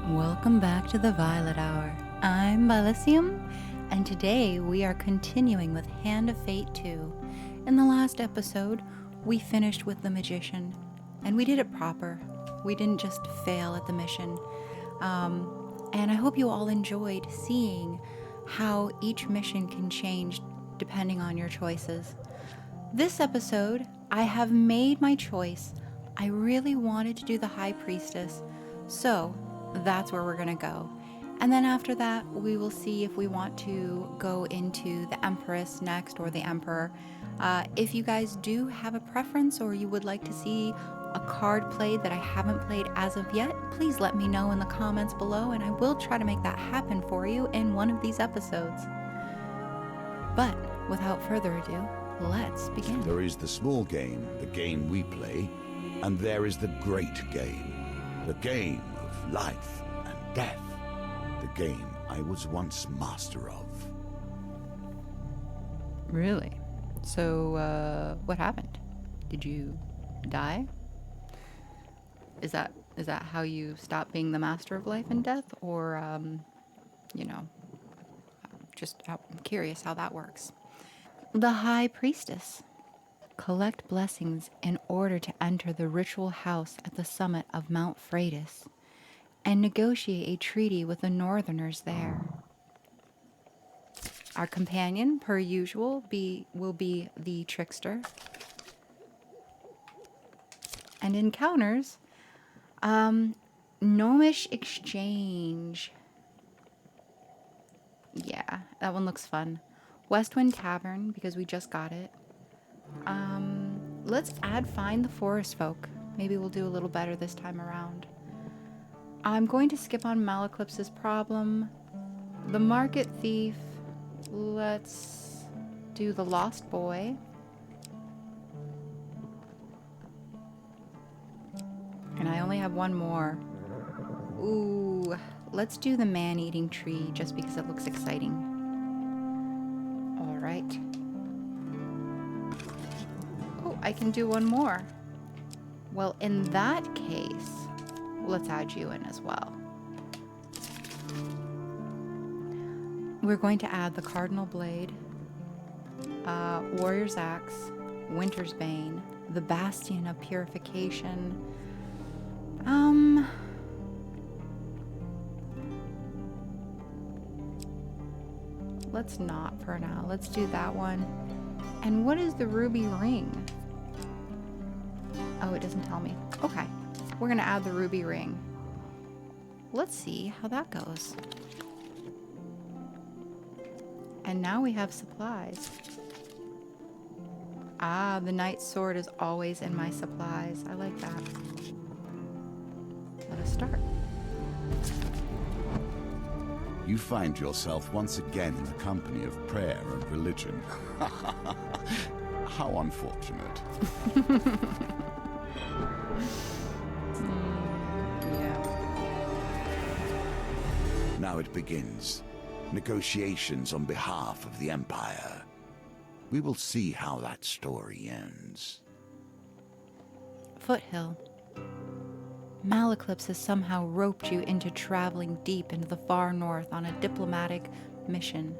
Welcome back to the Violet Hour. I'm Bilicium, and today we are continuing with Hand of Fate 2. In the last episode, we finished with the Magician, and we did it proper. We didn't just fail at the mission. And I hope you all enjoyed seeing how each mission can change depending on your choices. This episode, I have made my choice. I really wanted to do the High Priestess, so that's where we're gonna go. And then after that, we will see if we want to go into the Empress next or the Emperor. If you guys do have a preference or you would like to see a card played that I haven't played as of yet, please let me know in the comments below and I will try to make that happen for you in one of these episodes. But without further ado, let's begin. There is the small game, the game we play, and there is the great game, the game of life and death, the game I was once master of. Really? So, what happened? Did you die? Is that how you stopped being the master of life and death? Or, just I'm curious how that works. The High Priestess. Collect blessings in order to enter the ritual house at the summit of Mount Freydis and negotiate a treaty with the Northerners there. Our companion, per usual, will be the trickster. And encounters, Gnomish Exchange. Yeah, that one looks fun. Westwind Tavern, because we just got it. Let's add Find the Forest Folk. Maybe we'll do a little better this time around. I'm going to skip on Malaclypse's problem. The Market Thief. Let's do the Lost Boy. And I only have one more. Ooh, let's do the Man-Eating Tree just because it looks exciting. All right. Oh, I can do one more. Well, in that case, let's add you in as well. We're going to add the Cardinal Blade, Warrior's Axe, Winter's Bane, the Bastion of Purification. Let's not for now. Let's do that one. And what is the Ruby Ring? Oh, it doesn't tell me. Okay, we're gonna add the Ruby Ring. Let's see how that goes. And now we have supplies. Ah, the Knight's Sword is always in my supplies. I like that. Let us start. You find yourself once again in the company of prayer and religion. How unfortunate. Yeah. Now it begins. Negotiations on behalf of the Empire. We will see how that story ends. Foothill. Malaclypse has somehow roped you into traveling deep into the far north on a diplomatic mission.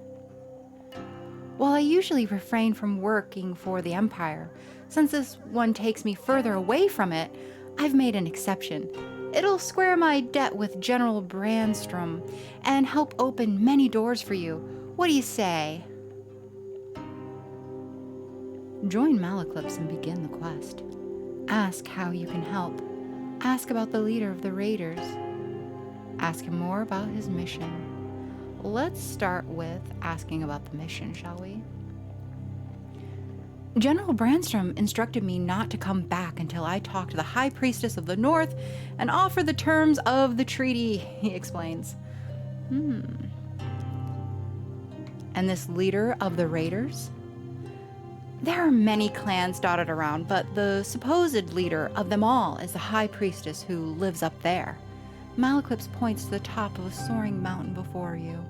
While I usually refrain from working for the Empire, since this one takes me further away from it, I've made an exception. It'll square my debt with General Brandstrom and help open many doors for you. What do you say? Join Malaclypse and begin the quest. Ask how you can help. Ask about the leader of the raiders. Ask him more about his mission. Let's start with asking about the mission, shall we? General Brandstrom instructed me not to come back until I talk to the High Priestess of the North and offer the terms of the treaty, he explains. And this leader of the raiders? There are many clans dotted around, but the supposed leader of them all is the High Priestess who lives up there. Malaclypse points to the top of a soaring mountain before you.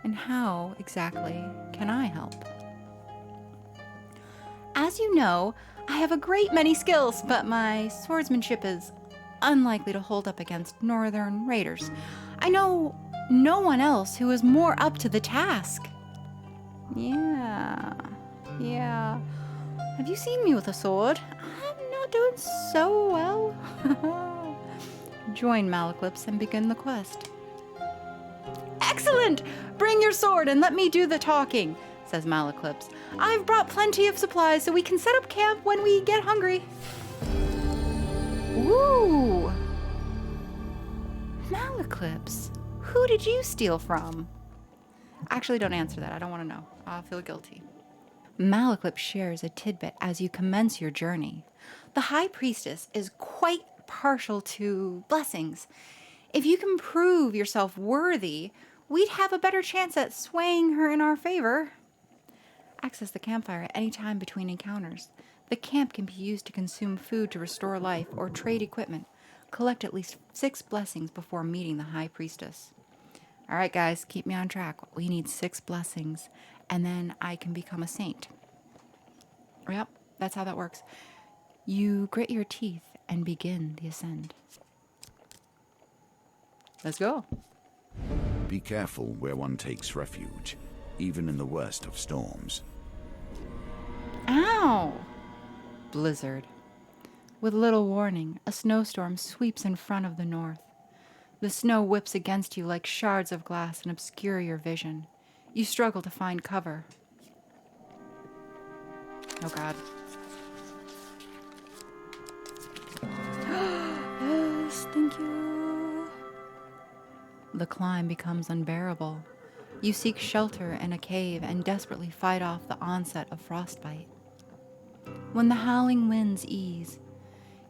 And how exactly can I help? As you know, I have a great many skills, but my swordsmanship is unlikely to hold up against northern raiders. I know no one else who is more up to the task. Yeah. Have you seen me with a sword? I'm not doing so well. Join Malaclypse and begin the quest. Excellent! Bring your sword and let me do the talking, says Malaclypse. I've brought plenty of supplies so we can set up camp when we get hungry. Ooh! Malaclypse, who did you steal from? Actually, don't answer that. I don't want to know. I'll feel guilty. Malaclypse shares a tidbit as you commence your journey. The High Priestess is quite partial to blessings. If you can prove yourself worthy, we'd have a better chance at swaying her in our favor. Access the campfire at any time between encounters. The camp can be used to consume food to restore life or trade equipment. Collect at least 6 blessings before meeting the High Priestess. All right, guys, keep me on track. We need 6 blessings, and then I can become a saint. Yep, that's how that works. You grit your teeth and begin the ascent. Let's go. Be careful where one takes refuge, even in the worst of storms. Ow! Blizzard. With little warning, a snowstorm sweeps in front of the north. The snow whips against you like shards of glass and obscure your vision. You struggle to find cover. Oh God. Yes, thank you. The climb becomes unbearable. You seek shelter in a cave and desperately fight off the onset of frostbite. When the howling winds ease,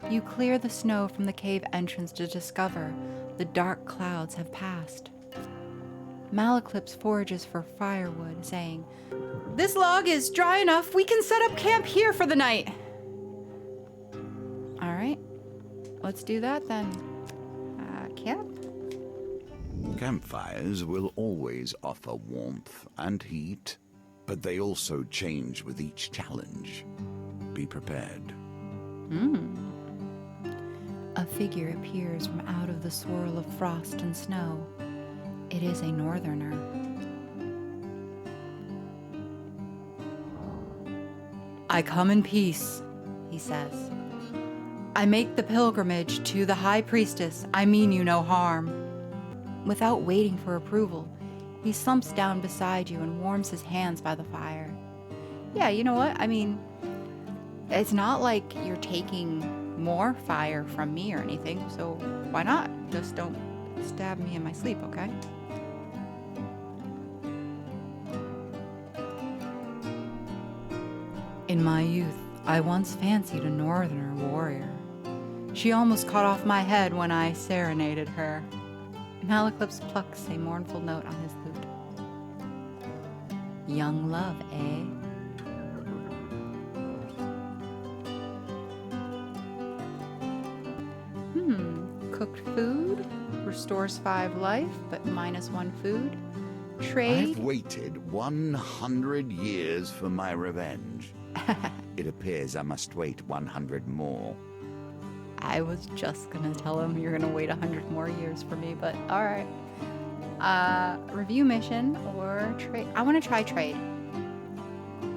you clear the snow from the cave entrance to discover the dark clouds have passed. Malaclypse forages for firewood, saying, "This log is dry enough. We can set up camp here for the night." All right, let's do that then. Camp? Campfires will always offer warmth and heat, but they also change with each challenge. Be prepared. A figure appears from out of the swirl of frost and snow. It is a northerner. "I come in peace," he says. "I make the pilgrimage to the High Priestess. I mean you no harm." Without waiting for approval, he slumps down beside you and warms his hands by the fire. Yeah, you know what? I mean, it's not like you're taking more fire from me or anything, so why not? Just don't stab me in my sleep, okay? "In my youth, I once fancied a northerner warrior. She almost cut off my head when I serenaded her." Malaclypse plucks a mournful note on his lute. "Young love, eh?" Cooked food restores 5 life, but -1 food. Trade. I've waited 100 years for my revenge. It appears I must wait 100 more. I was just gonna tell him you're gonna wait 100 more years for me, but all right. Review mission or trade. I want to try trade.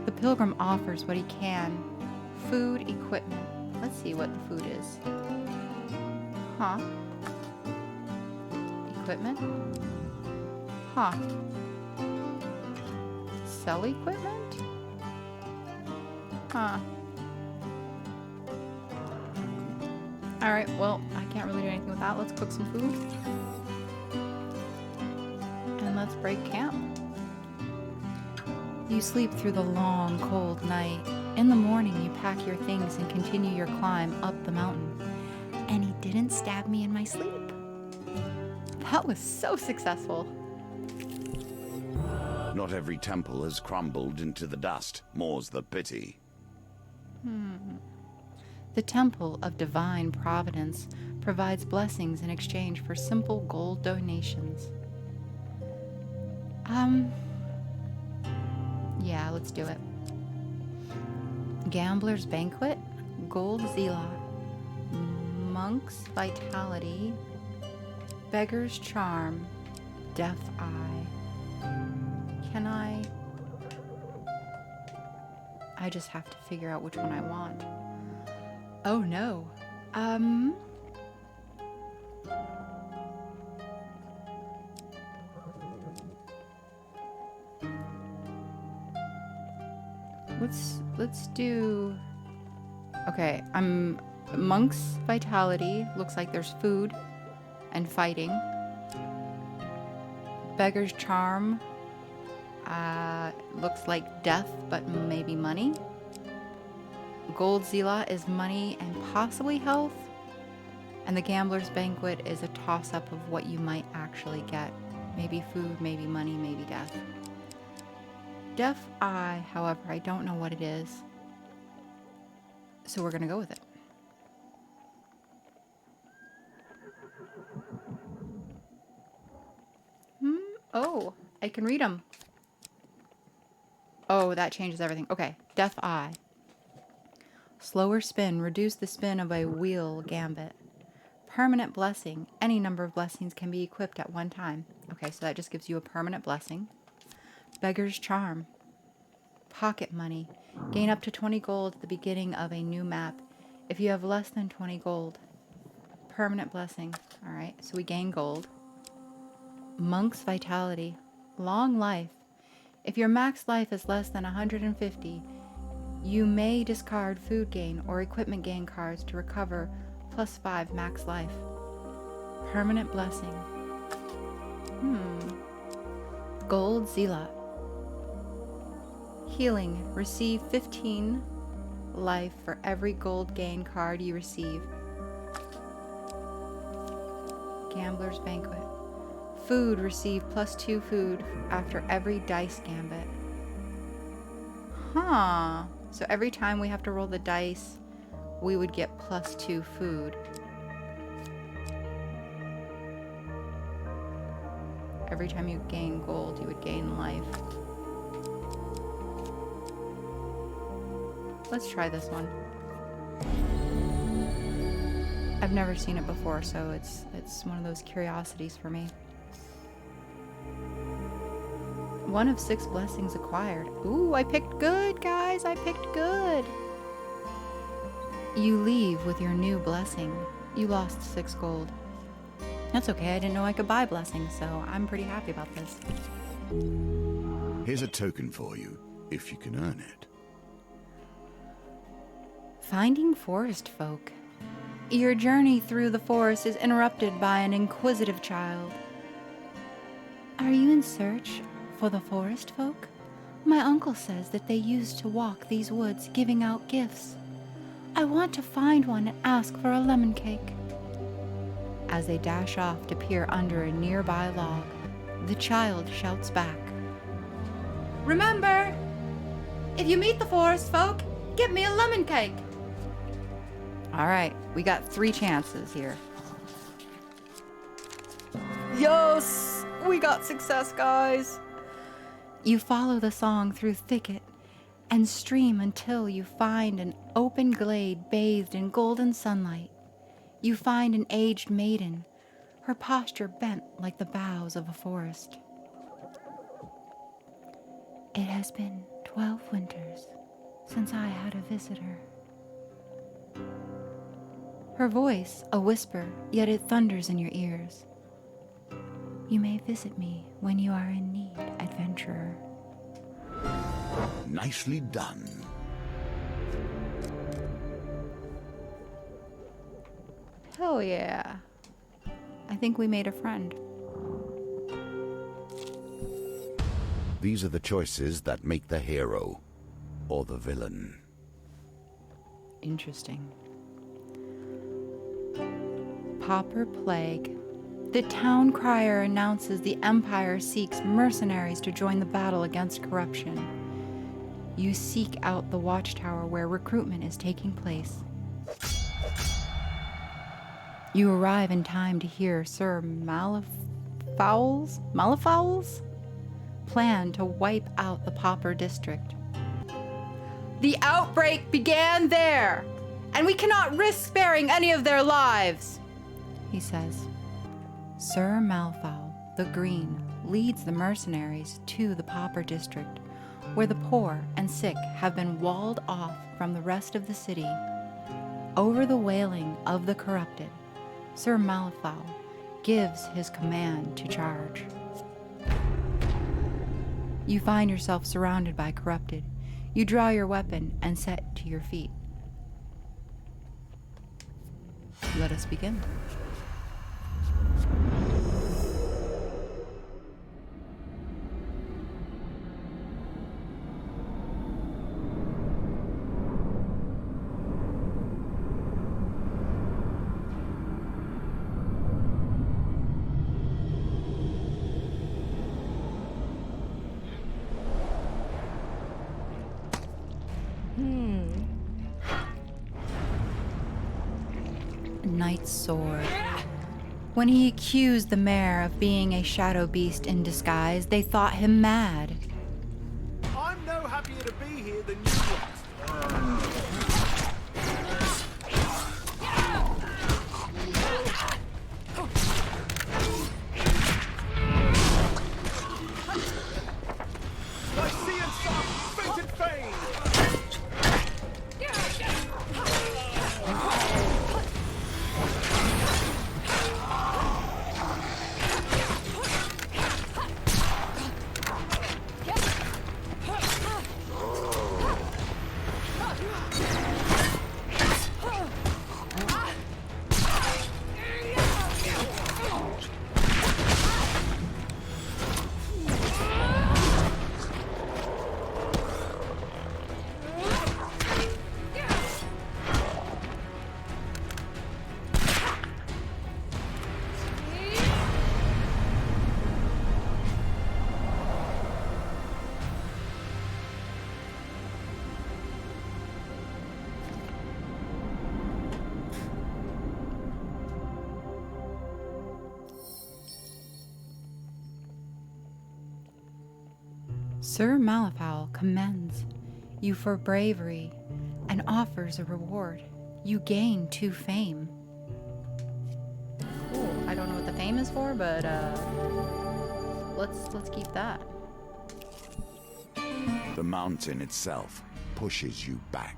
The pilgrim offers what he can. Food, equipment. Let's see what the food is. Huh. Equipment? Huh. Sell equipment? Huh. Alright, well, I can't really do anything with that. Let's cook some food. And let's break camp. You sleep through the long, cold night. In the morning, you pack your things and continue your climb up the mountain. And he didn't stab me in my sleep. That was so successful. Not every temple has crumbled into the dust, more's the pity. The Temple of Divine Providence provides blessings in exchange for simple gold donations. Yeah, let's do it. Gambler's Banquet, Gold Zela, Monk's Vitality, Beggar's Charm, Deaf Eye. Can I just have to figure out which one I want. Oh no. Let's do. Okay, Monk's Vitality. Looks like there's food and fighting. Beggar's Charm. Looks like death, but maybe money. Gold Zealot is money and possibly health. And the Gambler's Banquet is a toss-up of what you might actually get. Maybe food, maybe money, maybe death. Deaf Eye, however, I don't know what it is. So we're going to go with it. Oh, I can read them. Oh, that changes everything. Okay, Deaf Eye. Slower spin. Reduce the spin of a wheel gambit. Permanent blessing. Any number of blessings can be equipped at one time. Okay, so that just gives you a permanent blessing. Beggar's Charm. Pocket money. Gain up to 20 gold at the beginning of a new map if you have less than 20 gold. Permanent blessing. Alright, so we gain gold. Monk's Vitality. Long life. If your max life is less than 150, you may discard food gain or equipment gain cards to recover +5 max life. Permanent blessing. Gold Zealot. Healing. Receive 15 life for every gold gain card you receive. Gambler's Banquet. Food. Receive +2 food after every dice gambit. Huh. So every time we have to roll the dice, we would get +2 food. Every time you gain gold, you would gain life. Let's try this one. I've never seen it before, so it's one of those curiosities for me. 1 of 6 blessings acquired. Ooh, I picked good, guys. I picked good. You leave with your new blessing. You lost 6 gold. That's okay. I didn't know I could buy blessings, so I'm pretty happy about this. Here's a token for you, if you can earn it. Finding forest folk. Your journey through the forest is interrupted by an inquisitive child. Are you in search for the forest folk? My uncle says that they used to walk these woods giving out gifts. I want to find one and ask for a lemon cake. As they dash off to peer under a nearby log, the child shouts back. Remember, if you meet the forest folk, give me a lemon cake. All right, we got 3 chances here. Yes, we got success, guys. You follow the song through thicket and stream until you find an open glade bathed in golden sunlight. You find an aged maiden, her posture bent like the boughs of a forest. It has been 12 winters since I had a visitor. Her voice, a whisper, yet it thunders in your ears. You may visit me when you are in need, adventurer. Nicely done. Hell yeah. I think we made a friend. These are the choices that make the hero or the villain. Interesting. Pauper Plague. The town crier announces the Empire seeks mercenaries to join the battle against corruption. You seek out the watchtower where recruitment is taking place. You arrive in time to hear Sir Malafowl's plan to wipe out the Pauper district. The outbreak began there! and we cannot risk sparing any of their lives, he says. Sir Malfowl, the Green, leads the mercenaries to the Pauper District, where the poor and sick have been walled off from the rest of the city. Over the wailing of the corrupted, Sir Malfowl gives his command to charge. You find yourself surrounded by corrupted. You draw your weapon and set to your feet. Let us begin. Knight's sword. When he accused the mayor of being a shadow beast in disguise, they thought him mad. I'm no happier to be here than you was. I see and some fated fame. Sir Malfowl commends you for bravery and offers a reward. You gain 2 fame. Cool. I don't know what the fame is for, but let's keep that. The mountain itself pushes you back.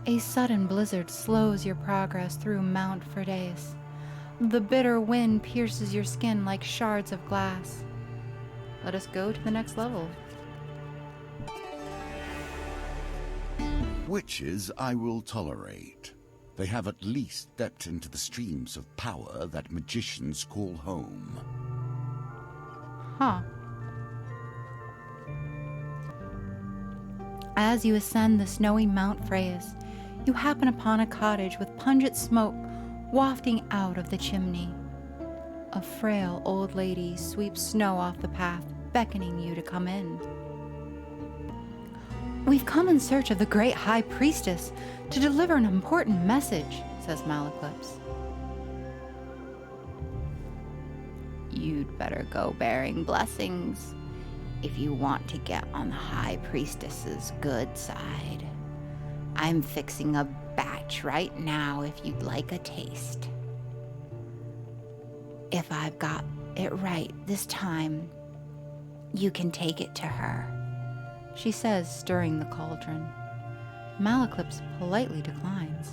A sudden blizzard slows your progress through Mount Freydis. The bitter wind pierces your skin like shards of glass. Let us go to the next level. Witches I will tolerate. They have at least stepped into the streams of power that magicians call home. Huh. As you ascend the snowy Mount Freydis, you happen upon a cottage with pungent smoke wafting out of the chimney. A frail old lady sweeps snow off the path, beckoning you to come in. We've come in search of the great High Priestess to deliver an important message, says Malaclypse. You'd better go bearing blessings if you want to get on the High Priestess's good side. I'm fixing a batch right now if you'd like a taste. If I've got it right this time, you can take it to her, she says, stirring the cauldron. Malaclypse politely declines.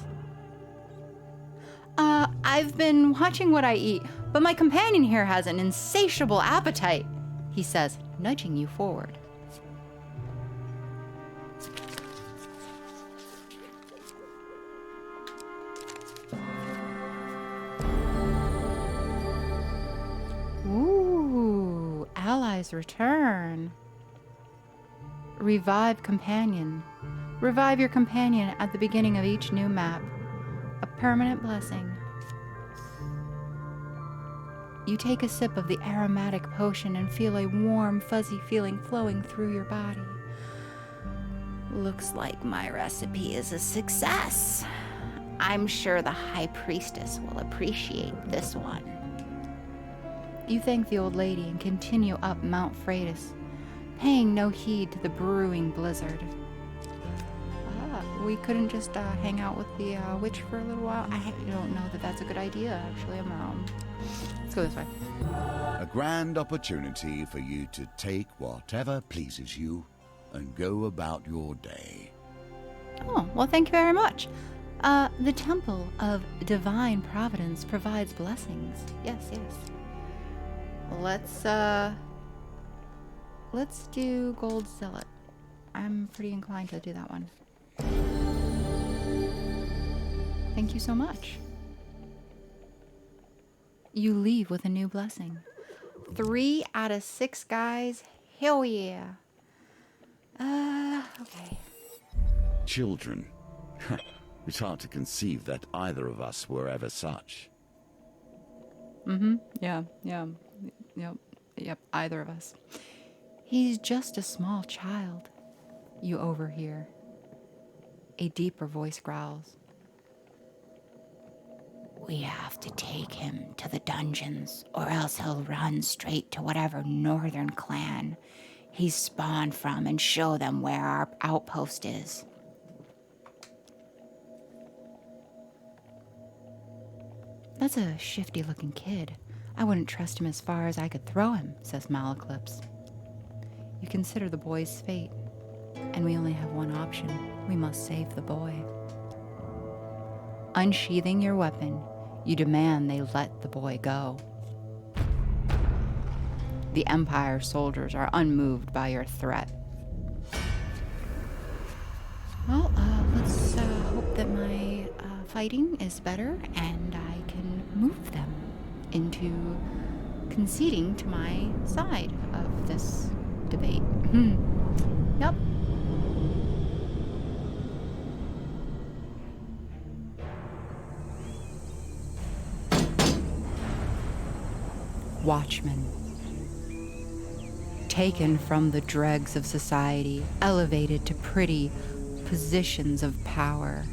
I've been watching what I eat, but my companion here has an insatiable appetite, he says, nudging you forward. Ooh, allies return. Revive companion. Revive your companion at the beginning of each new map. A permanent blessing. You take a sip of the aromatic potion and feel a warm, fuzzy feeling flowing through your body. Looks like my recipe is a success. I'm sure the High Priestess will appreciate this one. You thank the old lady and continue up Mount Freydis, paying no heed to the Brewing Blizzard. We couldn't just hang out with the witch for a little while? I don't know that that's a good idea, actually. Let's go this way. A grand opportunity for you to take whatever pleases you and go about your day. Oh, well, thank you very much. The Temple of Divine Providence provides blessings. Yes. Let's do Gold Zealot. I'm pretty inclined to do that one. Thank you so much. You leave with a new blessing. 3 out of 6 guys. Hell yeah. Okay. Children. It's hard to conceive that either of us were ever such. Yep, either of us. He's just a small child. You overhear. A deeper voice growls. We have to take him to the dungeons, or else he'll run straight to whatever northern clan he's spawned from and show them where our outpost is. That's a shifty-looking kid. I wouldn't trust him as far as I could throw him, says Malaclypse. You consider the boy's fate, and we only have one option. We must save the boy. Unsheathing your weapon, you demand they let the boy go. The Empire soldiers are unmoved by your threat. Well, let's hope that my fighting is better and I can move them into conceding to my side of this debate. Yep. Watchmen. Taken from the dregs of society, elevated to pretty positions of power.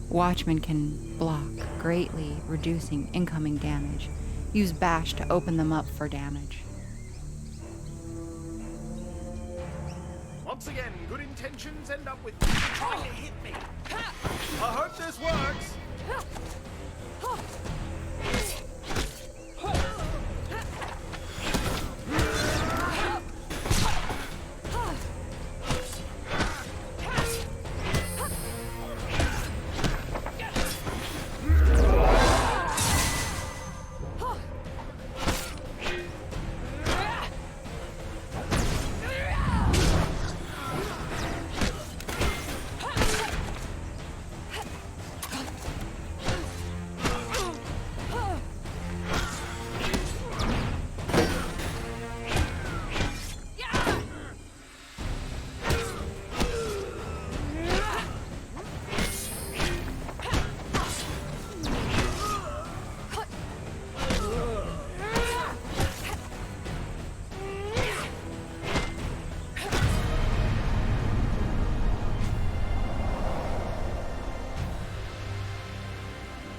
Watchmen can block, greatly reducing incoming damage. Use bash to open them up for damage. Once again, good intentions end up with people trying to hit me. I hope this works.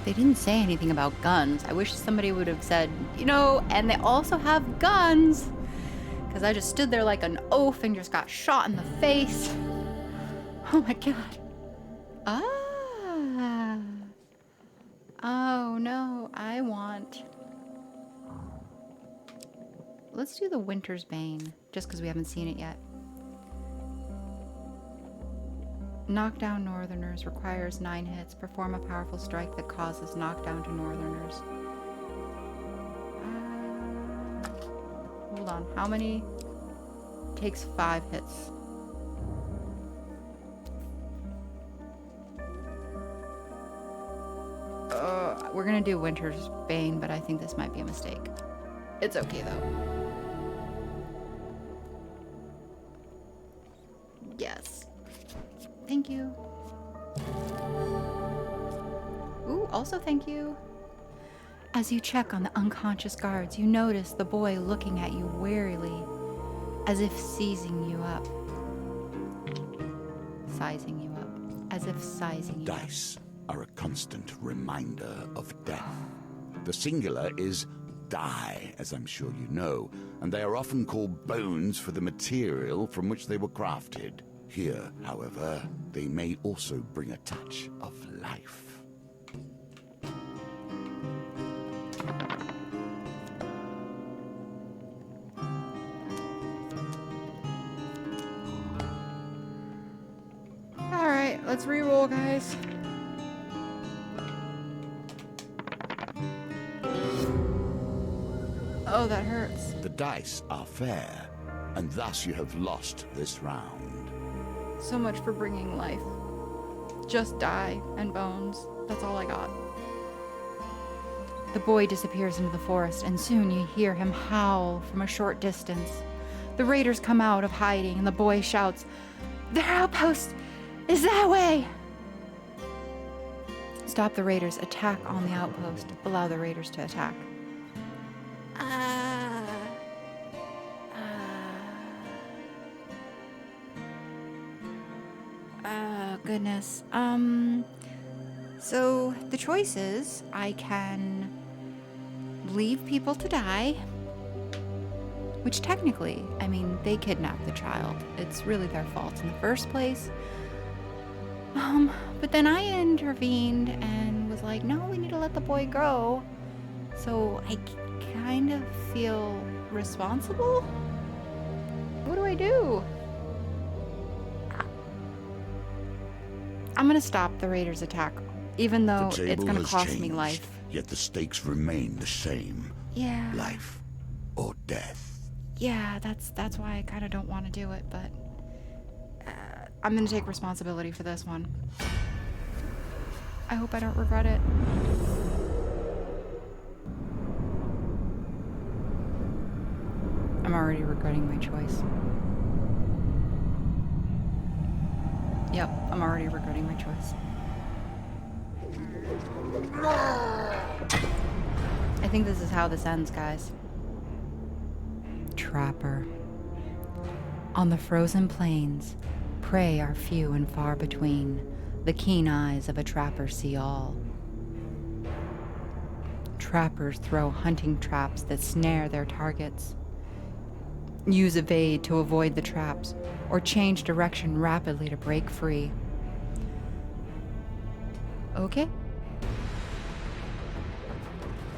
They didn't say anything about guns. I wish somebody would have said, and they also have guns. Because I just stood there like an oaf and just got shot in the face. Oh my god. Oh no, Let's do the Winter's Bane, just because we haven't seen it yet. Knock down Northerners requires 9 hits. Perform a powerful strike that causes knockdown to Northerners. Hold on. How many? Takes 5 hits. We're gonna do Winter's Bane, but I think this might be a mistake. It's okay though. Yes. Thank you. Ooh, also thank you. As you check on the unconscious guards, you notice the boy looking at you warily, as if sizing you up. Sizing you up. As if sizing you up. Dice are a constant reminder of death. The singular is die, as I'm sure you know, and they are often called bones for the material from which they were crafted. Here, however, they may also bring a touch of life. Alright, let's re-roll, guys. Oh, that hurts. The dice are fair, and thus you have lost this round. So much for bringing life. Just die and bones. That's all I got. The boy disappears into the forest, and soon you hear him howl from a short distance. The raiders come out of hiding, and the boy shouts, "Their outpost is that way!" Stop the raiders. Attack on the outpost. Allow the raiders to attack. Goodness. So the choice is I can leave people to die, which technically, I mean, they kidnapped the child. It's really their fault in the first place. But then I intervened and was like, no, we need to let the boy go. So I kind of feel responsible. What do I do? I'm gonna stop the raiders' attack, even though it's gonna cost me life. Yet the stakes remain the same. Yeah. Life or death. Yeah, that's why I kind of don't want to do it, but I'm gonna take responsibility for this one. I hope I don't regret it. I'm already regretting my choice. Yep, I'm already regretting my choice. I think this is how this ends, guys. Trapper. On the frozen plains, prey are few and far between. The keen eyes of a trapper see all. Trappers throw hunting traps that snare their targets. Use evade to avoid the traps, or change direction rapidly to break free. Okay.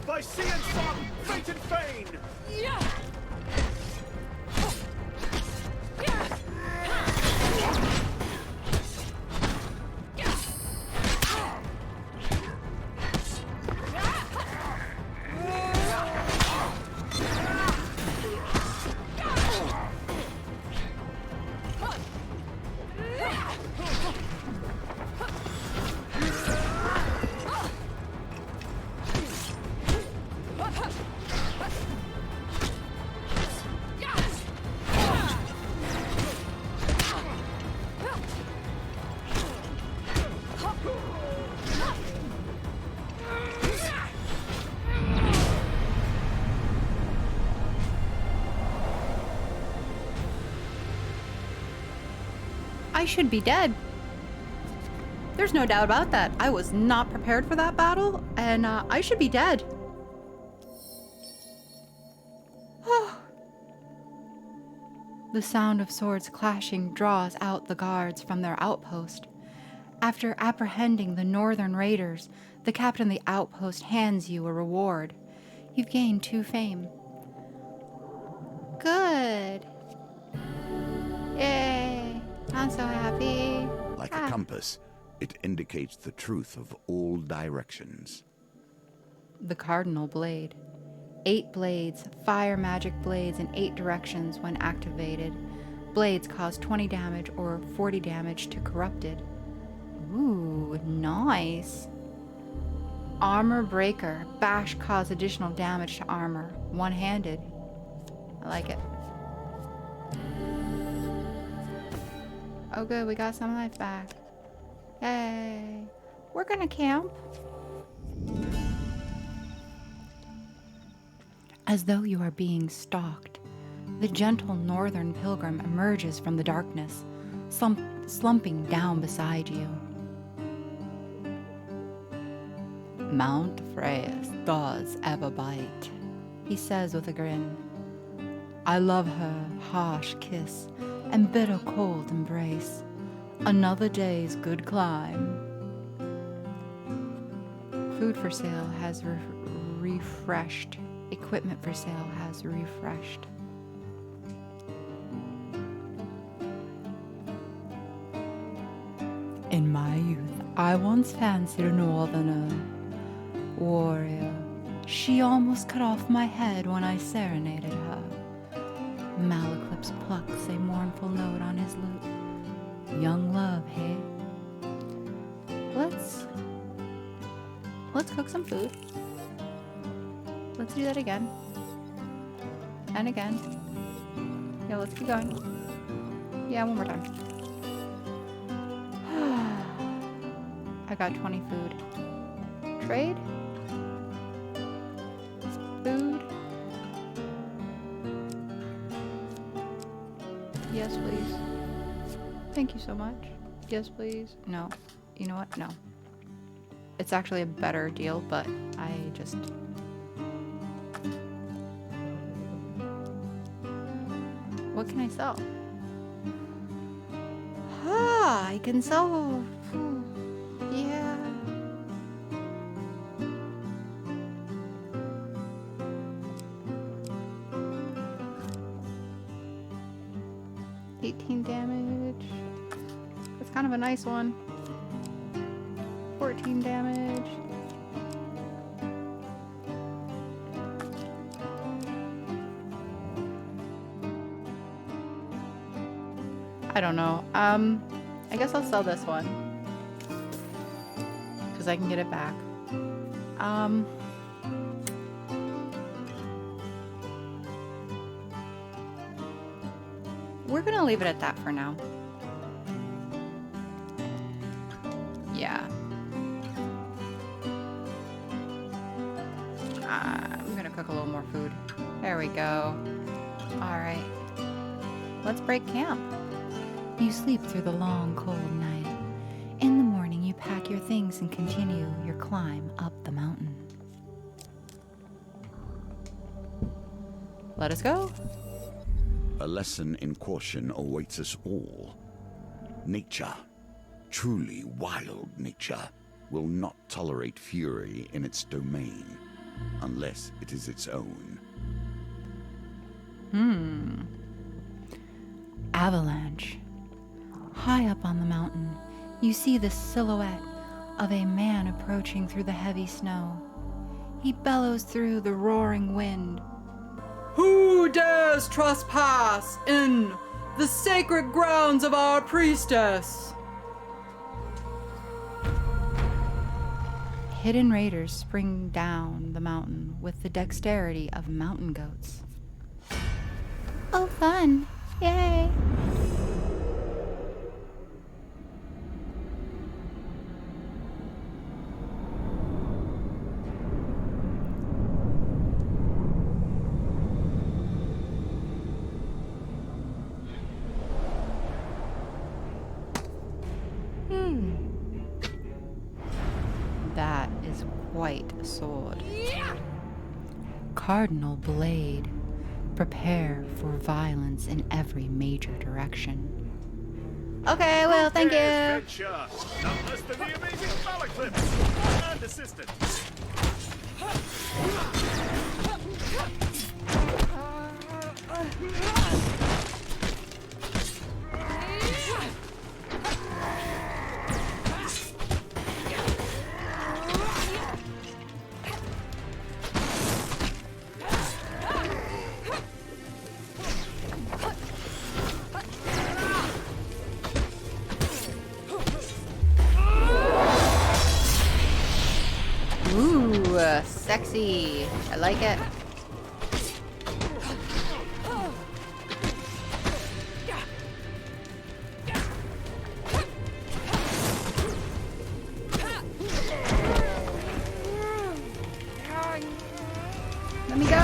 By sea and sun, fate and feign! Yeah! I should be dead. There's no doubt about that. I was not prepared for that battle, and I should be dead. The sound of swords clashing draws out the guards from their outpost. After apprehending the northern raiders, the captain of the outpost hands you a reward. You've gained 2 fame. Good. Yay. I'm so happy. Like a compass, it indicates the truth of all directions. The Cardinal Blade. 8 blades, fire magic blades in 8 directions when activated. Blades cause 20 damage or 40 damage to corrupted. Ooh, nice. Armor Breaker. Bash cause additional damage to armor. One-handed. I like it. Oh good, we got some life back. Yay. We're gonna camp. As though you are being stalked, the gentle northern pilgrim emerges from the darkness, slumping down beside you. Mount Freydis does ever bite. he says with a grin. I love her harsh kiss and bitter cold embrace. Another day's good climb. Food for sale has refreshed. Equipment for sale has refreshed. In my youth, I once fancied a northerner warrior. She almost cut off my head when I serenaded her. Malaclypse plucks a mournful note on his lute. Young love, hey? Let's cook some food. Let's do that again. And again. Yeah, let's keep going. Yeah, one more time. I got 20 food. Trade? Food? Yes, please. Thank you so much. Yes, please. No. You know what? No. It's actually a better deal, but I just... What can I sell? Ah, I can sell... Yeah. $18 damage. That's kind of a nice one. 14 damage. I don't know. I guess I'll sell this one. Because I can get it back. We're gonna leave it at that for now. Yeah. I'm gonna cook a little more food. There we go. Alright. Let's break camp. You sleep through the long, cold night. In the morning, you pack your things and continue your climb up the mountain. Let us go. A lesson in caution awaits us all. Nature, truly wild nature, will not tolerate fury in its domain, unless it is its own. Avalanche. High up on the mountain, you see the silhouette of a man approaching through the heavy snow. He bellows through the roaring wind. Who dares trespass in the sacred grounds of our priestess? Hidden raiders spring down the mountain with the dexterity of mountain goats. Oh, fun! Yay! That is quite a sword. Cardinal blade. Prepare for violence in every major direction. Okay, well, thank you. Adventure. Not less than the amazing Malaclypse and assistant. Sexy. I like it. Let me go.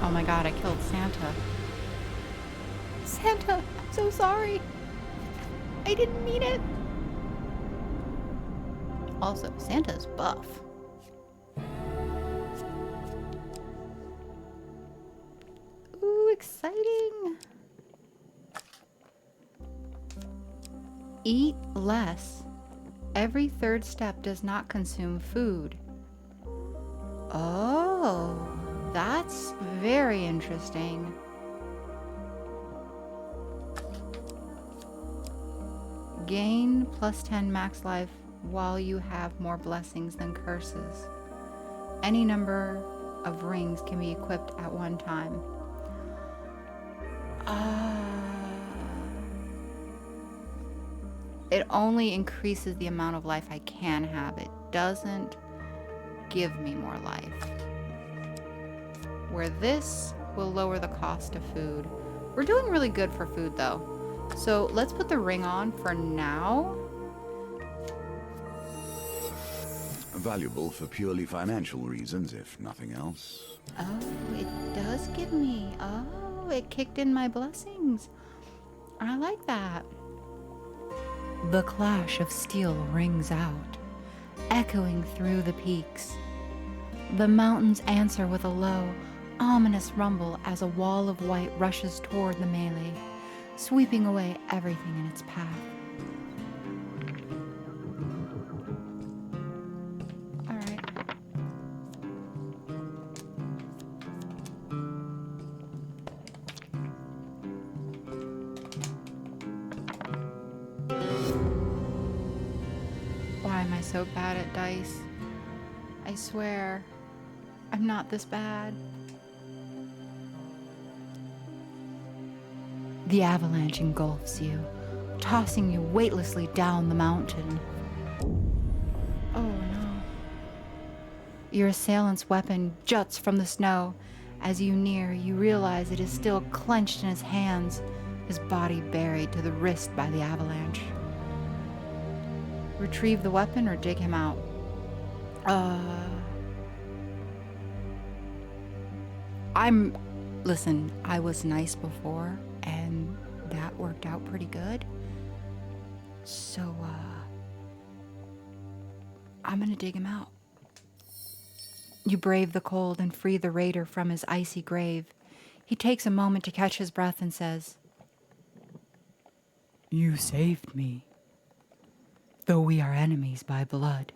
Oh my god, I killed Santa. Santa, I'm so sorry. I didn't mean it. Also, Santa's buff. Ooh, exciting. Eat less. Every third step does not consume food. Oh, that's very interesting. Gain plus 10 max life while you have more blessings than curses. Any number of rings can be equipped at one time. It only increases the amount of life I can have. It doesn't give me more life. Where this will lower the cost of food. We're doing really good for food though. So let's put the ring on for now. Valuable for purely financial reasons, if nothing else. Oh, it does give me. Oh, it kicked in my blessings. I like that. The clash of steel rings out, echoing through the peaks. The mountains answer with a low, ominous rumble as a wall of white rushes toward the melee, sweeping away everything in its path. All right. Why am I so bad at dice? I swear, I'm not this bad. The avalanche engulfs you, tossing you weightlessly down the mountain. Oh no. Your assailant's weapon juts from the snow. As you near, you realize it is still clenched in his hands, his body buried to the wrist by the avalanche. Retrieve the weapon or dig him out? Listen, I was nice before, and that worked out pretty good. So, I'm gonna dig him out. You brave the cold and free the raider from his icy grave. He takes a moment to catch his breath and says, "You saved me, though we are enemies by blood.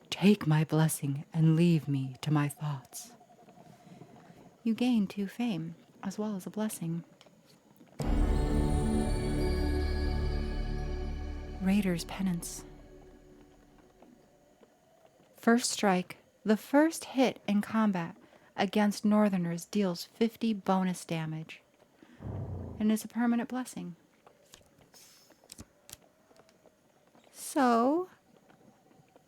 Take my blessing and leave me to my thoughts." You gain 2 fame, as well as a blessing. Raider's Penance. First strike. The first hit in combat against Northerners deals 50 bonus damage, and is a permanent blessing. So,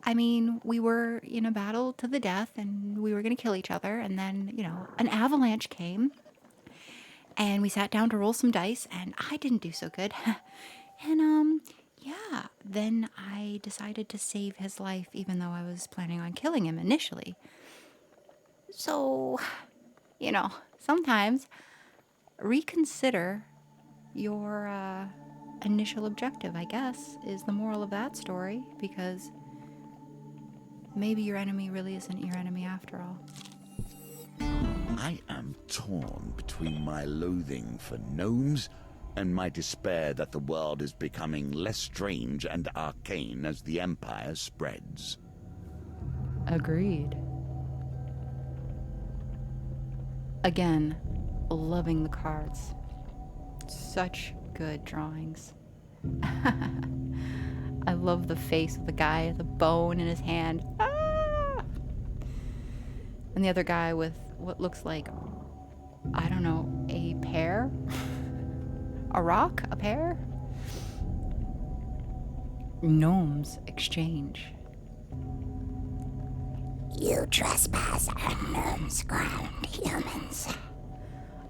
I mean, we were in a battle to the death, and we were going to kill each other, and then, an avalanche came, and we sat down to roll some dice, and I didn't do so good. And, yeah, then I decided to save his life, even though I was planning on killing him initially. So, sometimes reconsider your initial objective, I guess, is the moral of that story, because maybe your enemy really isn't your enemy after all. I am torn between my loathing for gnomes and my despair that the world is becoming less strange and arcane as the Empire spreads. Agreed. Again, loving the cards. Such good drawings. I love the face of the guy with the bone in his hand. Ah! And the other guy with what looks like, I don't know, a pear? A rock? A pear? Gnomes exchange. You trespass on gnomes' ground, humans.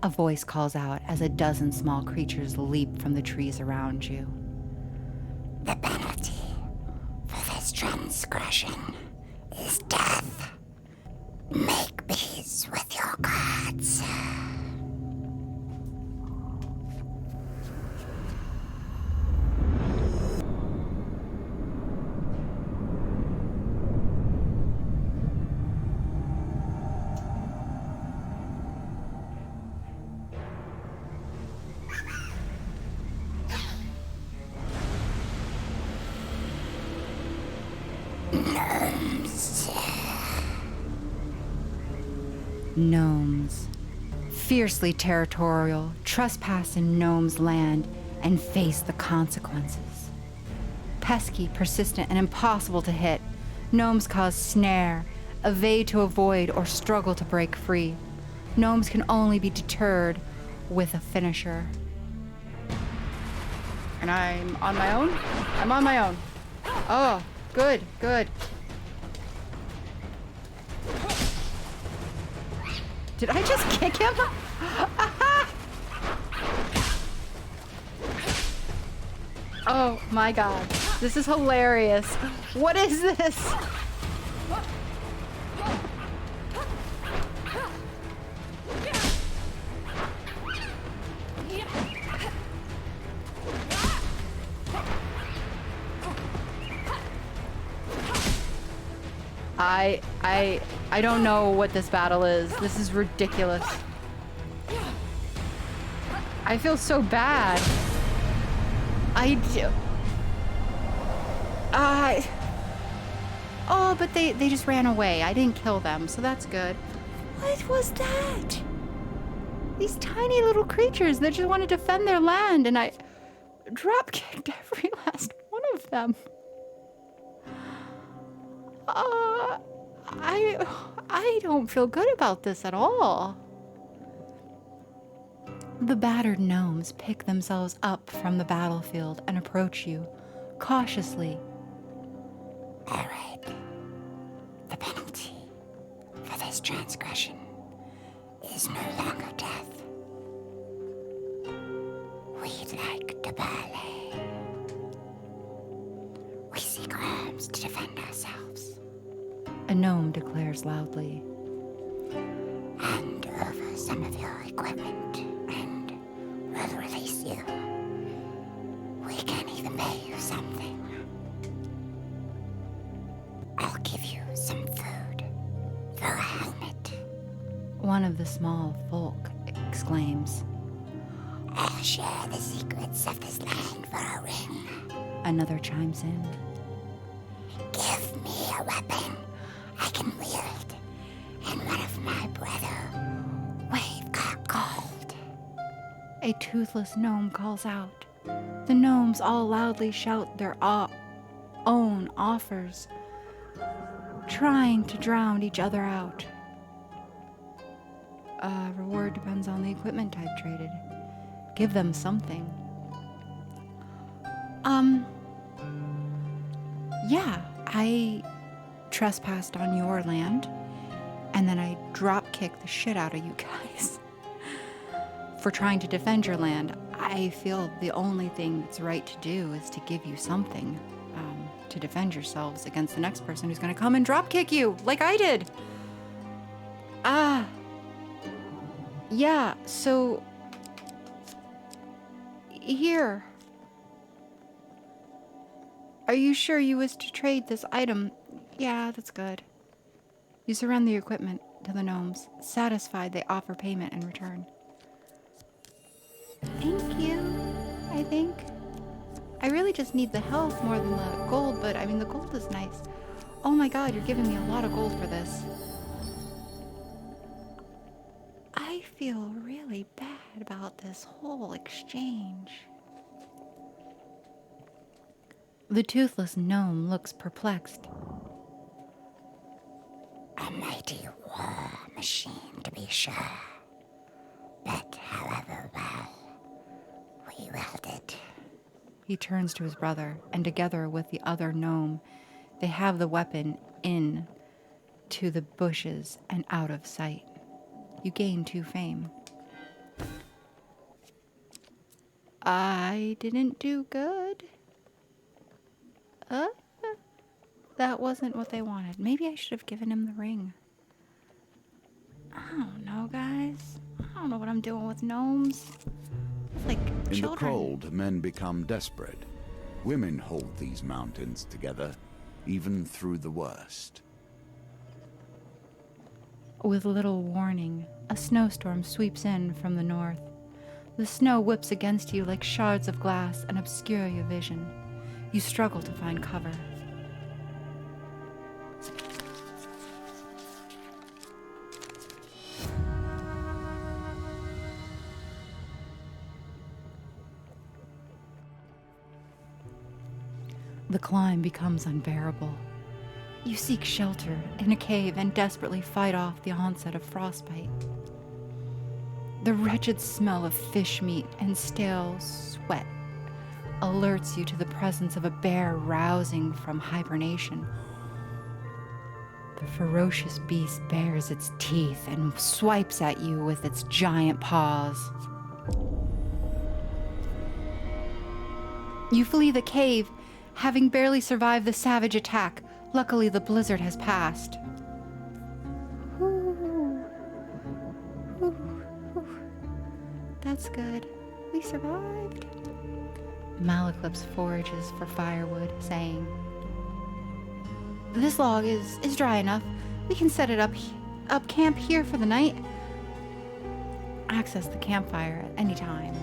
A voice calls out as a dozen small creatures leap from the trees around you. The penalty for this transgression is death. Make peace with your gods. Gnomes. Fiercely territorial, trespass in gnomes' land and face the consequences. Pesky, persistent, and impossible to hit, gnomes cause snare, evade to avoid, or struggle to break free. Gnomes can only be deterred with a finisher. And I'm on my own? I'm on my own. Oh, good, good. Did I just kick him? Oh my god. This is hilarious. What is this? I don't know what this battle is. This is ridiculous. I feel so bad. Oh, but they just ran away. I didn't kill them, so that's good. What was that? These tiny little creatures that just want to defend their land, and I drop-kicked every last one of them. I don't feel good about this at all. The battered gnomes pick themselves up from the battlefield and approach you, cautiously. All right. The penalty for this transgression is no longer death. We'd like to parley. We seek arms to defend ourselves. A gnome declares loudly. Hand over some of your equipment, and we'll release you. We can even pay you something. I'll give you some food for a helmet. One of the small folk exclaims. I'll share the secrets of this land for a ring. Another chimes in. Give me a weapon I can wield, and one of my brother, we've got gold. A toothless gnome calls out. The gnomes all loudly shout their own offers, trying to drown each other out. Reward depends on the equipment type traded. Give them something. Yeah, I trespassed on your land, and then I drop-kicked the shit out of you guys for trying to defend your land. I feel the only thing that's right to do is to give you something to defend yourselves against the next person who's going to come and drop-kick you, like I did. Yeah, so... Here. Are you sure you wish to trade this item? Yeah, that's good. You surrender the equipment to the gnomes. Satisfied, they offer payment in return. Thank you, I think. I really just need the health more than the gold, but I mean, the gold is nice. Oh my god, you're giving me a lot of gold for this. I feel really bad about this whole exchange. The toothless gnome looks perplexed. A mighty war machine, to be sure. But however well we wield it. He turns to his brother, and together with the other gnome, they have the weapon in to the bushes and out of sight. You gain 2 fame. I didn't do good. That wasn't what they wanted. Maybe I should have given him the ring. I don't know, guys. I don't know what I'm doing with gnomes. It's like In children. the cold, men become desperate. Women hold these mountains together, even through the worst. With little warning, a snowstorm sweeps in from the north. The snow whips against you like shards of glass and obscure your vision. You struggle to find cover. The climb becomes unbearable. You seek shelter in a cave and desperately fight off the onset of frostbite. The wretched smell of fish meat and stale sweat alerts you to the presence of a bear rousing from hibernation. The ferocious beast bares its teeth and swipes at you with its giant paws. You flee the cave, having barely survived the savage attack. Luckily, the blizzard has passed. That's good. We survived. Malaclypse forages for firewood, saying, "This log is dry enough. We can set it up camp here for the night. Access the campfire at any time."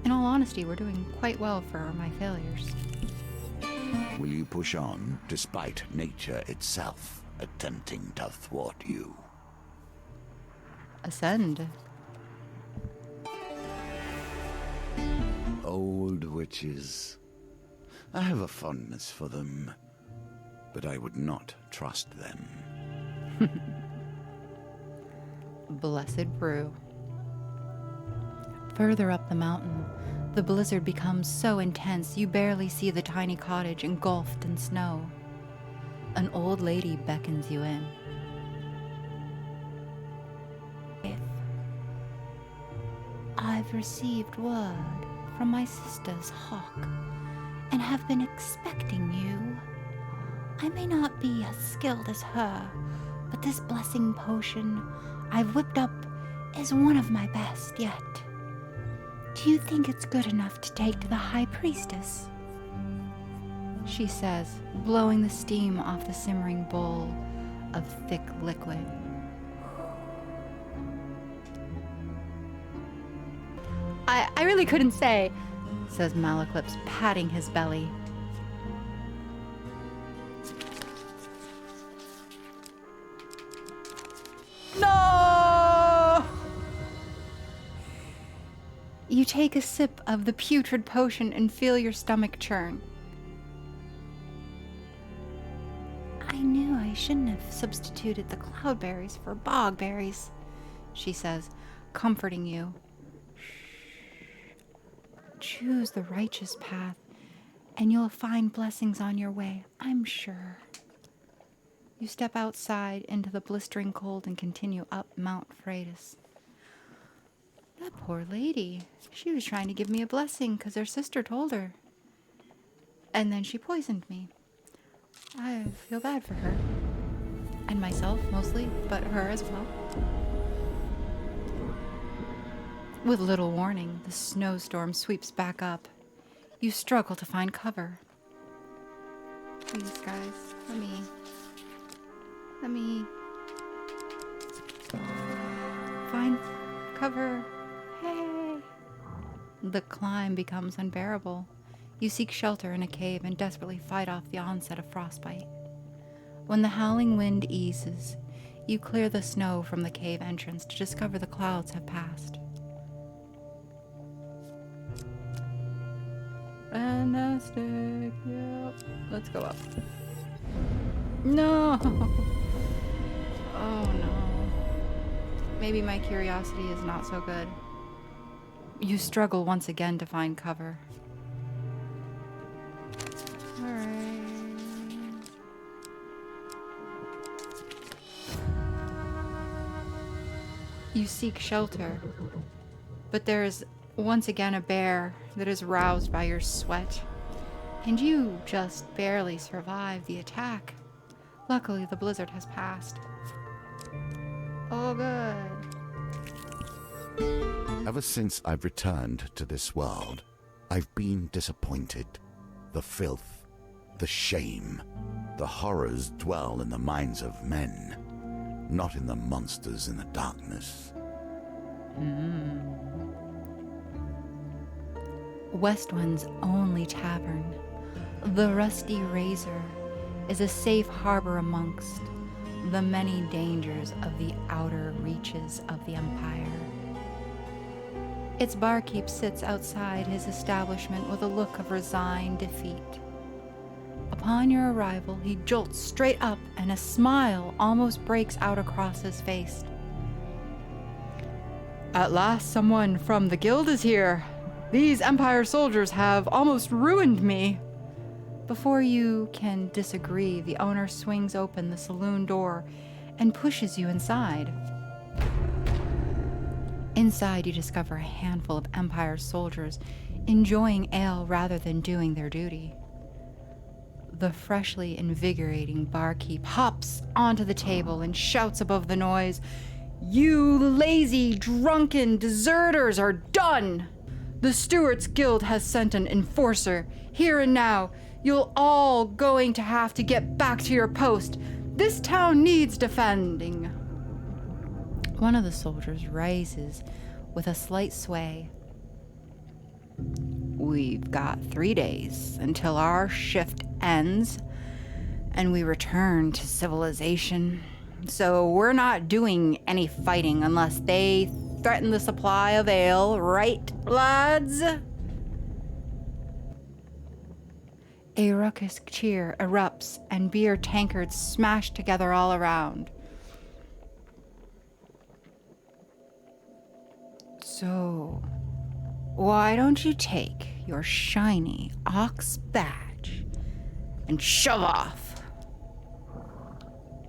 In all honesty, we're doing quite well for my failures. Will you push on despite nature itself attempting to thwart you? Ascend. Old witches. I have a fondness for them, but I would not trust them. Blessed brew. Further up the mountain, the blizzard becomes so intense you barely see the tiny cottage engulfed in snow. An old lady beckons you in. I've received word from my sister's hawk and have been expecting you. I may not be as skilled as her, but this blessing potion I've whipped up is one of my best yet. Do you think it's good enough to take to the High Priestess? She says, blowing the steam off the simmering bowl of thick liquid. I really couldn't say, says Malaclypse, patting his belly. No! You take a sip of the putrid potion and feel your stomach churn. I knew I shouldn't have substituted the cloudberries for bogberries, she says, comforting you. Choose the righteous path, and you'll find blessings on your way, I'm sure. You step outside into the blistering cold and continue up Mount Freydis. That poor lady. She was trying to give me a blessing because her sister told her. And then she poisoned me. I feel bad for her. And myself, mostly, but her as well. With little warning, the snowstorm sweeps back up. You struggle to find cover. Please, guys, let me find cover. Hey! The climb becomes unbearable. You seek shelter in a cave and desperately fight off the onset of frostbite. When the howling wind eases, you clear the snow from the cave entrance to discover the clouds have passed. Fantastic. Yep. Let's go up. No! Oh no. Maybe my curiosity is not so good. You struggle once again to find cover. Alright. You seek shelter, but there is once again a bear that is roused by your sweat, and you just barely survive the attack. Luckily, the blizzard has passed. Oh, good. Ever since I've returned to this world, I've been disappointed. The filth, the shame, the horrors dwell in the minds of men, not in the monsters in the darkness. Westwind's only tavern, the Rusty Razor, is a safe harbor amongst the many dangers of the outer reaches of the Empire. Its barkeep sits outside his establishment with a look of resigned defeat. Upon your arrival, he jolts straight up and a smile almost breaks out across his face. At last, someone from the guild is here. These Empire soldiers have almost ruined me. Before you can disagree, the owner swings open the saloon door and pushes you inside. Inside, you discover a handful of Empire soldiers enjoying ale rather than doing their duty. The freshly invigorating barkeep hops onto the table and shouts above the noise, "You lazy, drunken deserters are done! The Stewards Guild has sent an enforcer. Here and now, you're all going to have to get back to your post. This town needs defending." One of the soldiers rises with a slight sway. "We've got 3 days until our shift ends and we return to civilization. So we're not doing any fighting unless they threaten the supply of ale, right, lads?" A raucous cheer erupts and beer tankards smash together all around. "So, why don't you take your shiny ox badge and shove off?"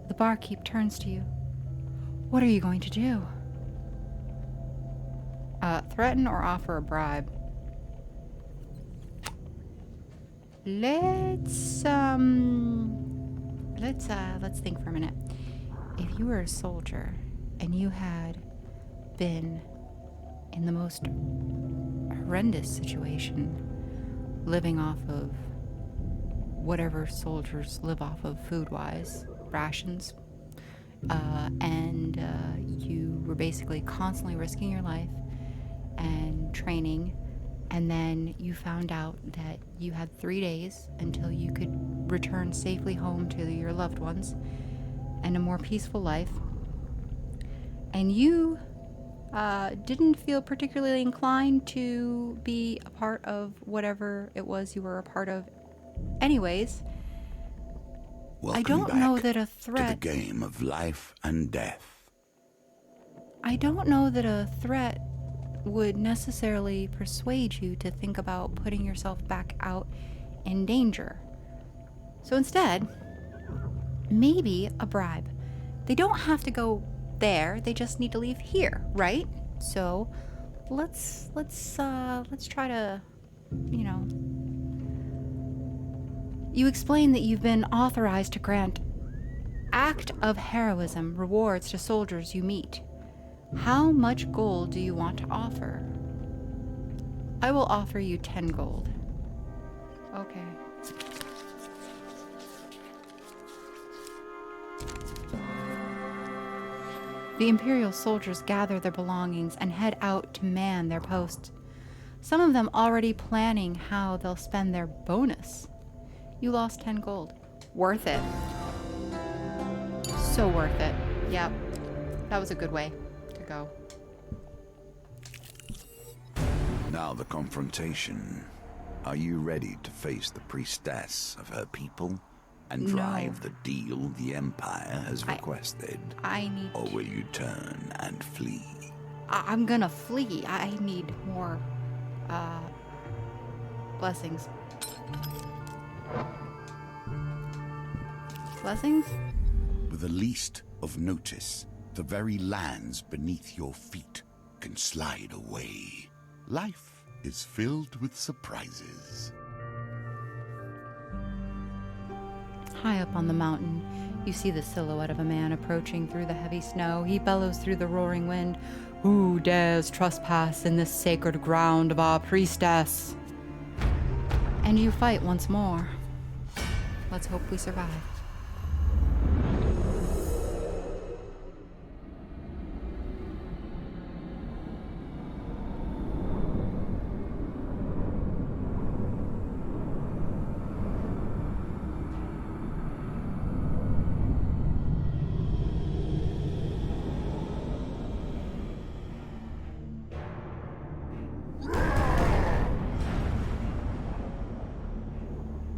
The barkeep turns to you. "What are you going to do?" Threaten or offer a bribe. Let's think for a minute. If you were a soldier and you had been in the most horrendous situation, living off of whatever soldiers live off of food-wise, rations, and you were basically constantly risking your life and training, and then you found out that you had 3 days until you could return safely home to your loved ones and a more peaceful life, and you didn't feel particularly inclined to be a part of whatever it was you were a part of anyways. Welcome I don't back know that a threat... to the game of life and death. I don't know that a threat would necessarily persuade you to think about putting yourself back out in danger. So instead, maybe a bribe. They don't have to go there, they just need to leave here, right? So let's try to, You explain that you've been authorized to grant act of heroism rewards to soldiers you meet. How much gold do you want to offer? I will offer you 10 gold. Okay. The Imperial soldiers gather their belongings and head out to man their posts. Some of them already planning how they'll spend their bonus. You lost 10 gold. Worth it. So worth it. Yep. That was a good way to go. Now the confrontation. Are you ready to face the priestess of her people and drive the deal the Empire has requested? I need... Or will you turn and flee? I'm gonna flee. I need more, blessings. Blessings? With the least of notice, the very lands beneath your feet can slide away. Life is filled with surprises. High up on the mountain, you see the silhouette of a man approaching through the heavy snow. He bellows through the roaring wind. "Who dares trespass in this sacred ground of our priestess?" And you fight once more. Let's hope we survive.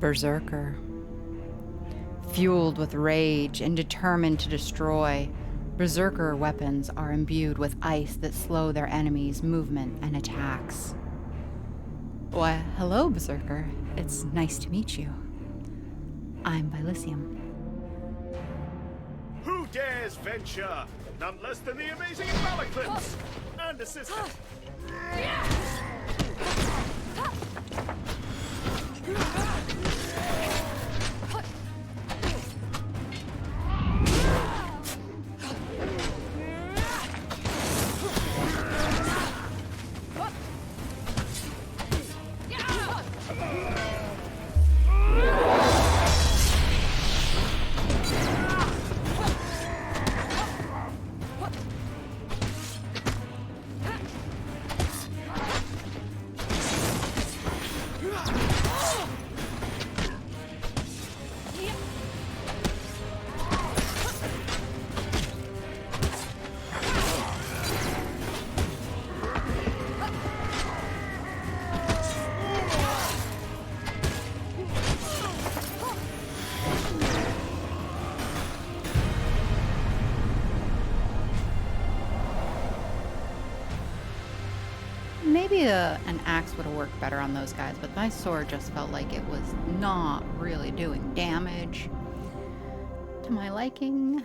Berserker. Fueled with rage and determined to destroy, Berserker weapons are imbued with ice that slow their enemies' movement and attacks. Why, hello, Berserker. It's nice to meet you. I'm Bilicium. Who dares venture? None less than the amazing Malaclypse and assistant. Maybe an axe would have worked better on those guys, but my sword just felt like it was not really doing damage to my liking.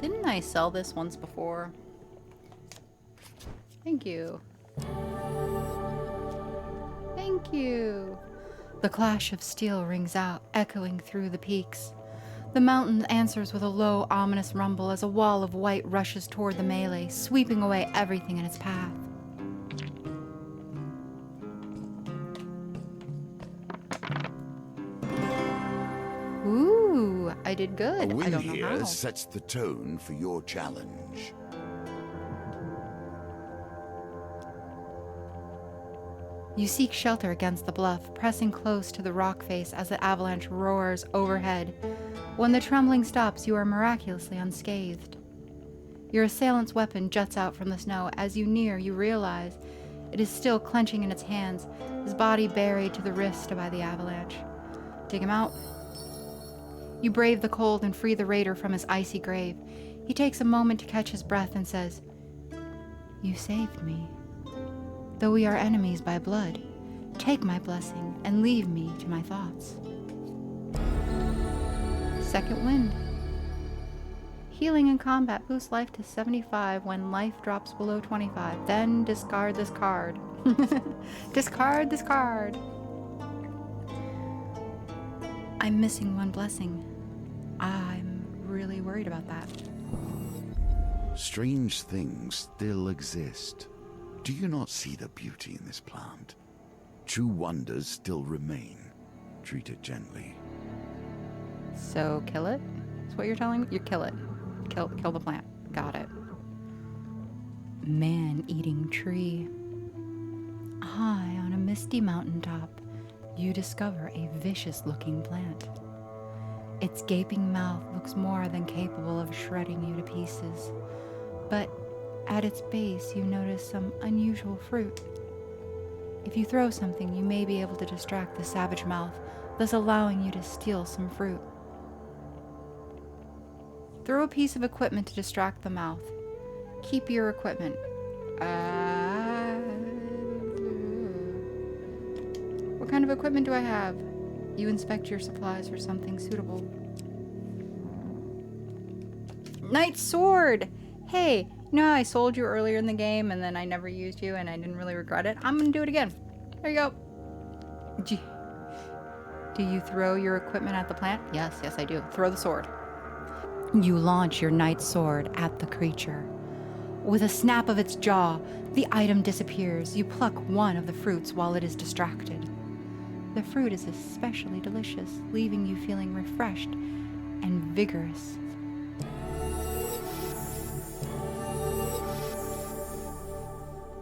Didn't I sell this once before? Thank you. Thank you. The clash of steel rings out, echoing through the peaks. The mountain answers with a low, ominous rumble as a wall of white rushes toward the melee, sweeping away everything in its path. Ooh, I did good. A I win don't know here how. sets the tone for your challenge. You seek shelter against the bluff, pressing close to the rock face as the avalanche roars overhead. When the trembling stops, you are miraculously unscathed. Your assailant's weapon juts out from the snow. As you near, you realize it is still clenching in its hands, his body buried to the wrist by the avalanche. Dig him out. You brave the cold and free the raider from his icy grave. He takes a moment to catch his breath and says, "You saved me. Though we are enemies by blood, take my blessing and leave me to my thoughts." Second wind. Healing in combat boosts life to 75 when life drops below 25. Then discard this card. Discard this card. I'm missing one blessing. I'm really worried about that. Strange things still exist. Do you not see the beauty in this plant? True wonders still remain. Treat it gently. So kill it? That's what you're telling me? You kill it. Kill the plant. Got it. Man-eating tree. High on a misty mountaintop, you discover a vicious-looking plant. Its gaping mouth looks more than capable of shredding you to pieces. But at its base, you notice some unusual fruit. If you throw something, you may be able to distract the savage mouth, thus allowing you to steal some fruit. Throw a piece of equipment to distract the mouth. Keep your equipment. What kind of equipment do I have? You inspect your supplies for something suitable. Knight sword! Hey, you know how I sold you earlier in the game and then I never used you and I didn't really regret it? I'm gonna do it again. There you go. Do you throw your equipment at the plant? Yes, I do. Throw the sword. You launch your knight sword at the creature. With a snap of its jaw, the item disappears. You pluck one of the fruits while it is distracted. The fruit is especially delicious, leaving you feeling refreshed and vigorous.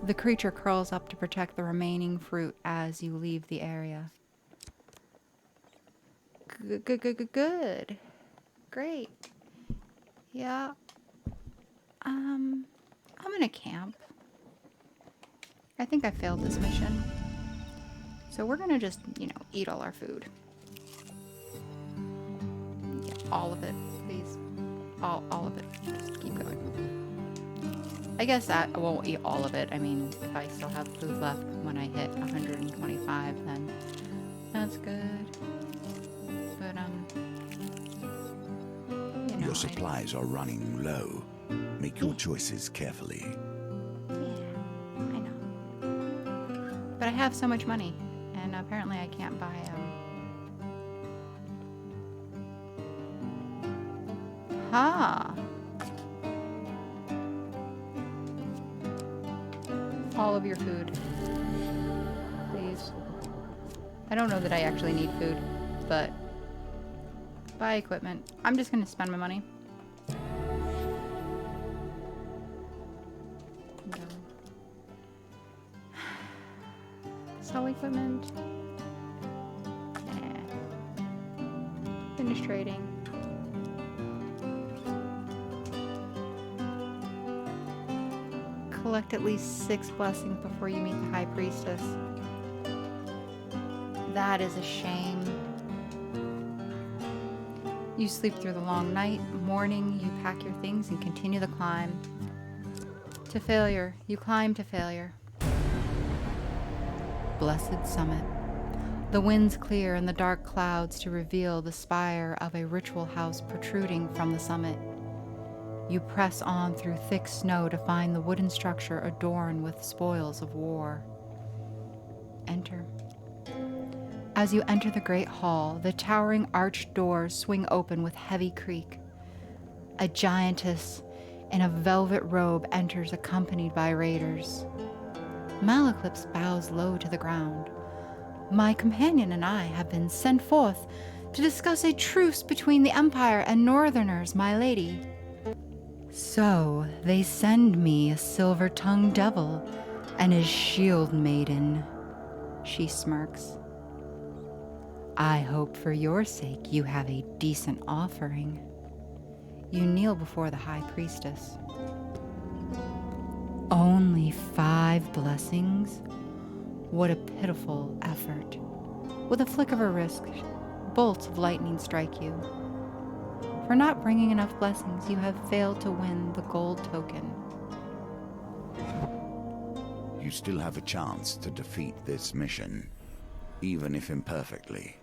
The creature curls up to protect the remaining fruit as you leave the area. Good. Great. Yeah. I'm gonna camp. I think I failed this mission. So we're gonna just, eat all our food. Yeah, all of it, please. All of it. Just keep going. I guess that I won't eat all of it. I mean, if I still have food left when I hit 125, then that's good. But, Your supplies are running low. Make your choices carefully. Yeah, I know. But I have so much money, and apparently I can't buy, all of your food. Please. I don't know that I actually need food, but buy equipment. I'm just gonna spend my money. Go. Sell equipment. Finish trading. Collect at least 6 blessings before you meet the High Priestess. That is a shame. You sleep through the long night. Morning, you pack your things and continue the climb. To failure. You climb to failure. Blessed summit. The winds clear and the dark clouds to reveal the spire of a ritual house protruding from the summit. You press on through thick snow to find the wooden structure adorned with spoils of war. Enter. As you enter the great hall, the towering arched doors swing open with heavy creak. A giantess in a velvet robe enters accompanied by raiders. Malaclypse bows low to the ground. My companion and I have been sent forth to discuss a truce between the Empire and Northerners, my lady. So they send me a silver-tongued devil and his shield maiden. She smirks. I hope for your sake you have a decent offering. You kneel before the High Priestess. Only 5 blessings? What a pitiful effort. With a flick of her wrist, bolts of lightning strike you. For not bringing enough blessings, you have failed to win the gold token. You still have a chance to defeat this mission, even if imperfectly.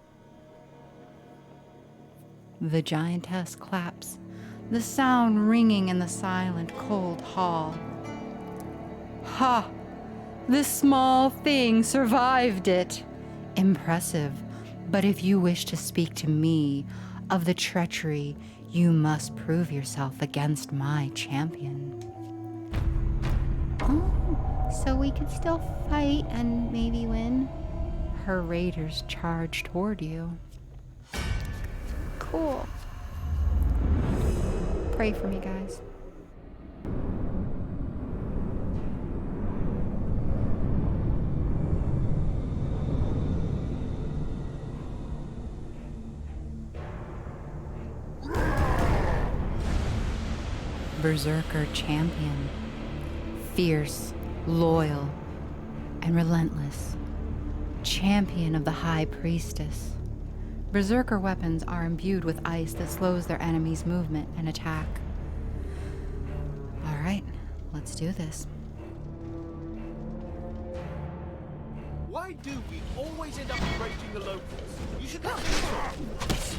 The giantess claps, the sound ringing in the silent, cold hall. Ha! This small thing survived it. Impressive, but if you wish to speak to me of the treachery, you must prove yourself against my champion. Oh, so we could still fight and maybe win? Her raiders charge toward you. Cool. Pray for me, guys. Berserker champion. Fierce, loyal, and relentless. Champion of the High Priestess. Berserker weapons are imbued with ice that slows their enemies' movement and attack. Alright, let's do this. Why do we always end up breaking the locals? You should have this.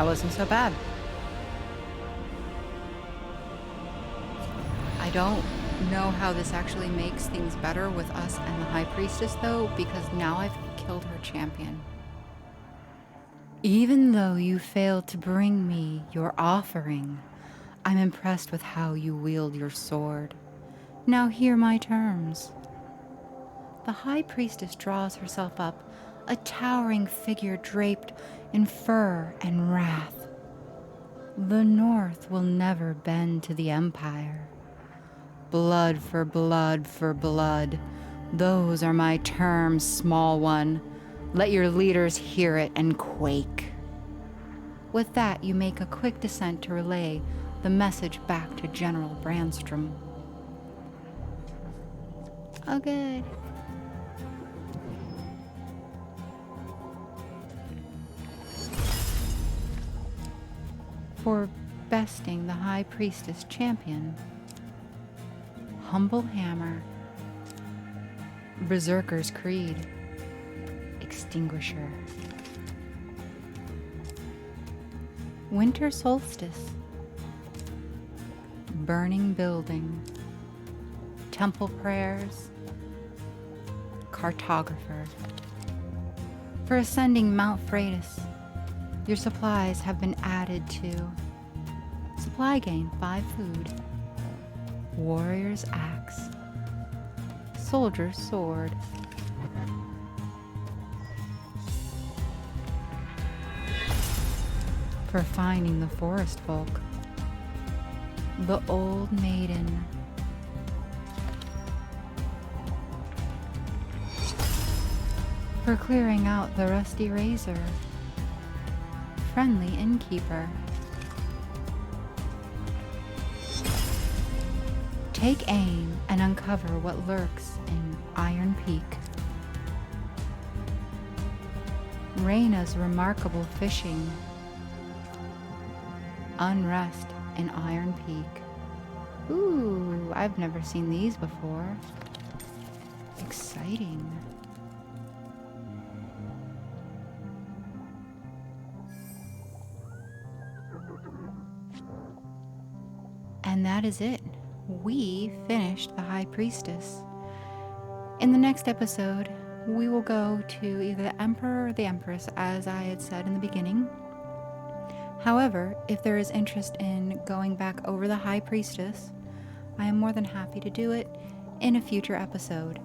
wasn't so bad. I don't know how this actually makes things better with us and the High Priestess, though, because now I've killed her champion. Even though you failed to bring me your offering, I'm impressed with how you wield your sword. Now hear my terms. The High Priestess draws herself up, a towering figure draped in fur and wrath. The North will never bend to the Empire. Blood for blood for blood. Those are my terms, small one. Let your leaders hear it and quake. With that, you make a quick descent to relay the message back to General Brandstrom. Oh, good. For besting the High Priestess champion, Humble Hammer, Berserker's Creed, Extinguisher, Winter Solstice, Burning Building, Temple Prayers, Cartographer. For ascending Mount Freydis, your supplies have been added to Supply Gain 5 Food, Warrior's Axe, Soldier's Sword, for finding the forest folk, the Old Maiden, for clearing out the Rusty Razor, Friendly Innkeeper. Take aim and uncover what lurks in Iron Peak. Reyna's remarkable fishing. Unrest in Iron Peak. Ooh, I've never seen these before. Exciting. And that is it. We finished the High Priestess. In the next episode, we will go to either the Emperor or the Empress, as I had said in the beginning. However, if there is interest in going back over the High Priestess, I am more than happy to do it in a future episode.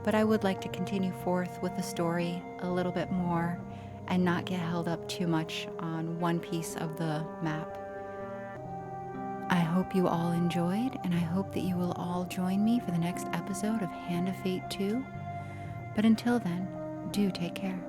But I would like to continue forth with the story a little bit more and not get held up too much on one piece of the map. I hope you all enjoyed, and I hope that you will all join me for the next episode of Hand of Fate 2. But until then, do take care.